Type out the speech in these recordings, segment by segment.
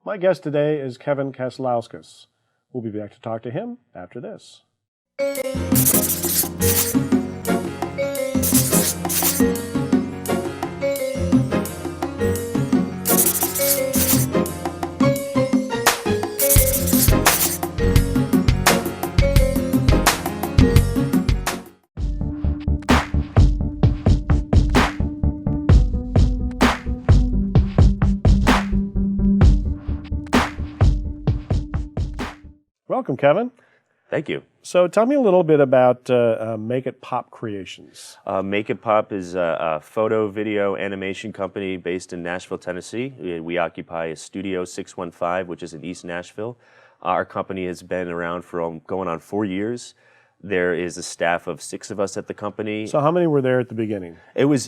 My guest today is Kevin Kazlauskas. We'll be back to talk to him after this. Welcome, Kevin. Thank you. So tell me a little bit about Make It Pop Creations. Make It Pop is a photo, video, animation company based in Nashville, Tennessee. We occupy a Studio 615, which is in East Nashville. Our company has been around for going on 4 years. There is a staff of 6 of us at the company. So how many were there at the beginning?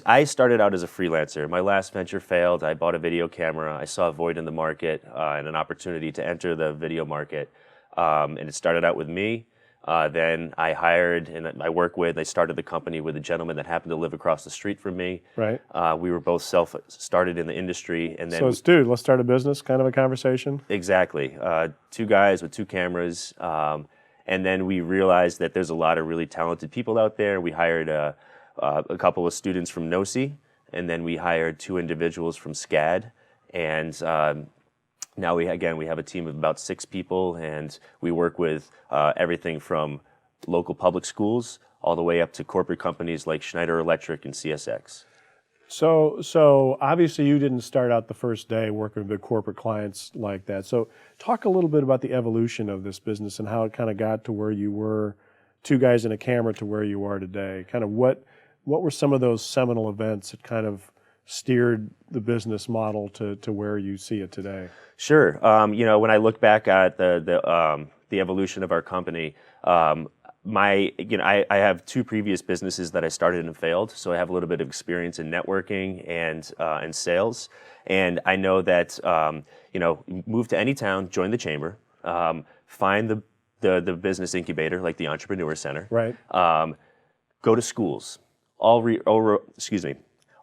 I started out as a freelancer. My last venture failed. I bought a video camera. I saw a void in the market and an opportunity to enter the video market. And it started out with me. Then I hired and I started the company with a gentleman that happened to live across the street from me. Right. We were both started in the industry. And then So it's, dude, let's start a business kind of a conversation? Exactly. 2 guys with 2 cameras. And then we realized that there's a lot of really talented people out there. We hired a couple of students from NOSI, and then we hired 2 individuals from SCAD. And now we have a team of about 6 people, and we work with everything from local public schools all the way up to corporate companies like Schneider Electric and CSX. So obviously you didn't start out the first day working with big corporate clients like that. So talk a little bit about the evolution of this business and how it kind of got to where you were, 2 guys in a camera, to where you are today. Kind of what were some of those seminal events that kind of steered the business model to where you see it today? Sure. When I look back at the evolution of our company, I have 2 previous businesses that I started and failed, so I have a little bit of experience in networking and sales. And I know that move to any town, join the chamber, find the business incubator like the Entrepreneurial Center, right? Go to schools.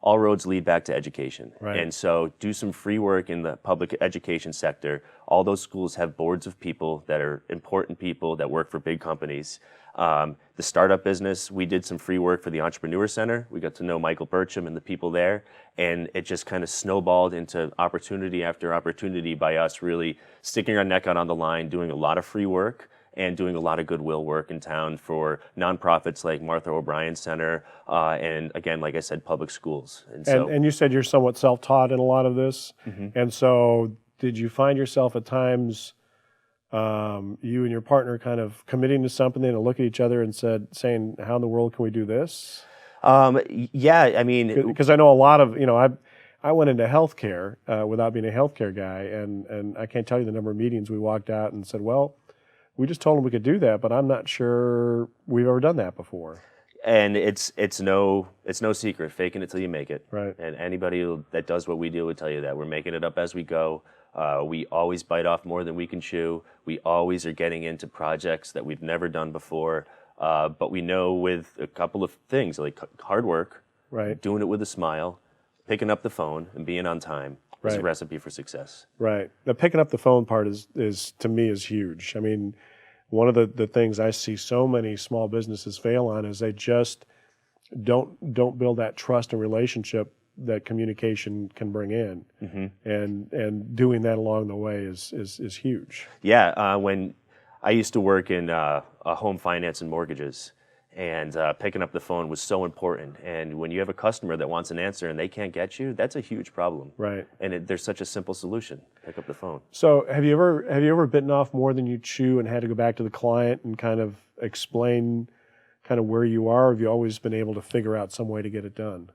All roads lead back to education. Right. And so do some free work in the public education sector. All those schools have boards of people that are important people that work for big companies. The startup business, we did some free work for the Entrepreneurial Center. We got to know Michael Burcham and the people there, and it just kind of snowballed into opportunity after opportunity by us really sticking our neck out on the line, doing a lot of free work and doing a lot of goodwill work in town for nonprofits like Martha O'Brien Center, and again, like I said, public schools. And you said you're somewhat self-taught in a lot of this. Mm-hmm. And so did you find yourself at times, you and your partner kind of committing to something and look at each other and saying, how in the world can we do this? Yeah, I mean... Because I know a lot of, I went into healthcare without being a healthcare guy, and I can't tell you the number of meetings we walked out and said, well, we just told them we could do that, but I'm not sure we've ever done that before. And it's no secret, faking it till you make it. Right. And anybody that does what we do would tell you that. We're making it up as we go. We always bite off more than we can chew. We always are getting into projects that we've never done before. But we know with a couple of things, like hard work, right, doing it with a smile, picking up the phone and being on time, is a right, recipe for success. Right. The picking up the phone part is to me is huge. I mean, one of the things I see so many small businesses fail on is they just don't build that trust and relationship that communication can bring in. Mm-hmm. And doing that along the way is huge. Yeah, when I used to work in home finance and mortgages, and picking up the phone was so important. And when you have a customer that wants an answer and they can't get you, that's a huge problem. Right. And there's such a simple solution: pick up the phone. So have you ever bitten off more than you chew and had to go back to the client and kind of explain kind of where you are? Or have you always been able to figure out some way to get it done?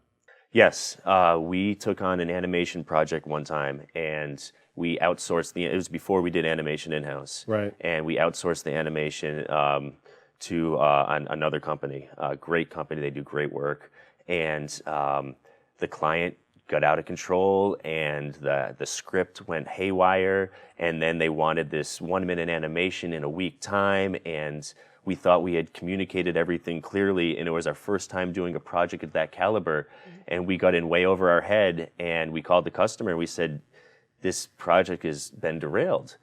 Yes, we took on an animation project one time, and we outsourced it was before we did animation in-house. Right. And we outsourced the animation to another company, a great company. They do great work. And the client got out of control, and the script went haywire, and then they wanted this 1-minute animation in a week time, and we thought we had communicated everything clearly, and it was our first time doing a project of that caliber, and we got in way over our head, and we called the customer, and we said, this project has been derailed,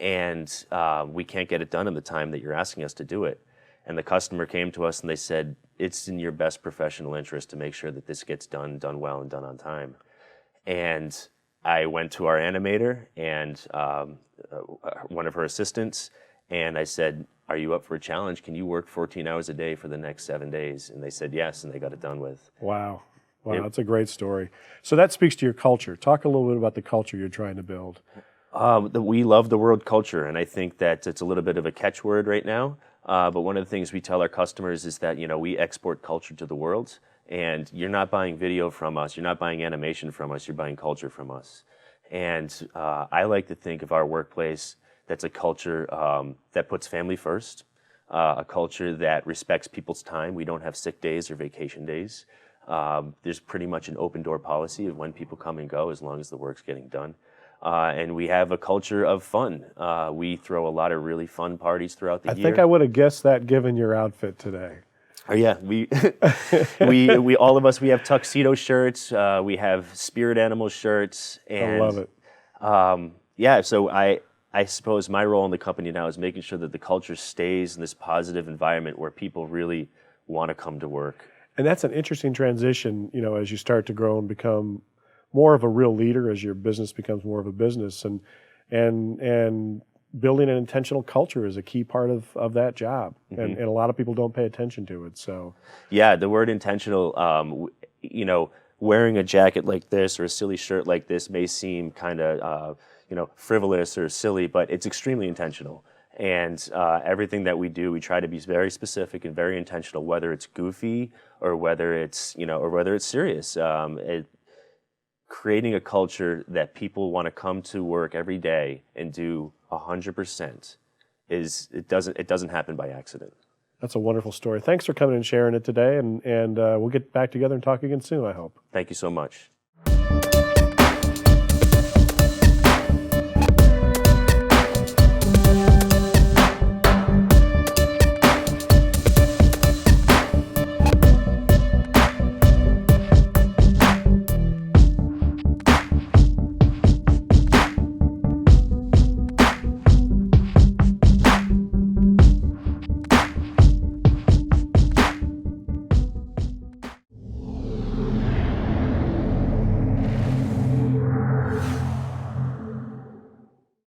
and we can't get it done in the time that you're asking us to do it. And the customer came to us and they said, it's in your best professional interest to make sure that this gets done well, and done on time. And I went to our animator and one of her assistants, and I said, are you up for a challenge? Can you work 14 hours a day for the next 7 days? And they said yes, and they got it done with. Wow. Wow, that's a great story. So that speaks to your culture. Talk a little bit about the culture you're trying to build. We love the word culture, and I think that it's a little bit of a catchword right now. But one of the things we tell our customers is that, we export culture to the world, and you're not buying video from us, you're not buying animation from us, you're buying culture from us. And I like to think of our workplace that's a culture that puts family first, a culture that respects people's time. We don't have sick days or vacation days. There's pretty much an open door policy of when people come and go as long as the work's getting done. And we have a culture of fun. We throw a lot of really fun parties throughout the year. I think I would have guessed that given your outfit today. Oh yeah, we all of us, we have tuxedo shirts, we have spirit animal shirts, and I love it. So I suppose my role in the company now is making sure that the culture stays in this positive environment where people really want to come to work. And that's an interesting transition, as you start to grow and become more of a real leader, as your business becomes more of a business, and building an intentional culture is a key part of that job. Mm-hmm. And a lot of people don't pay attention to it. So yeah, the word intentional, wearing a jacket like this or a silly shirt like this may seem kind of frivolous or silly, but it's extremely intentional. And everything that we do, we try to be very specific and very intentional, whether it's goofy or whether it's serious. Creating a culture that people want to come to work every day and do 100% it doesn't happen by accident. That's a wonderful story. Thanks for coming and sharing it today, and we'll get back together and talk again soon, I hope. Thank you so much.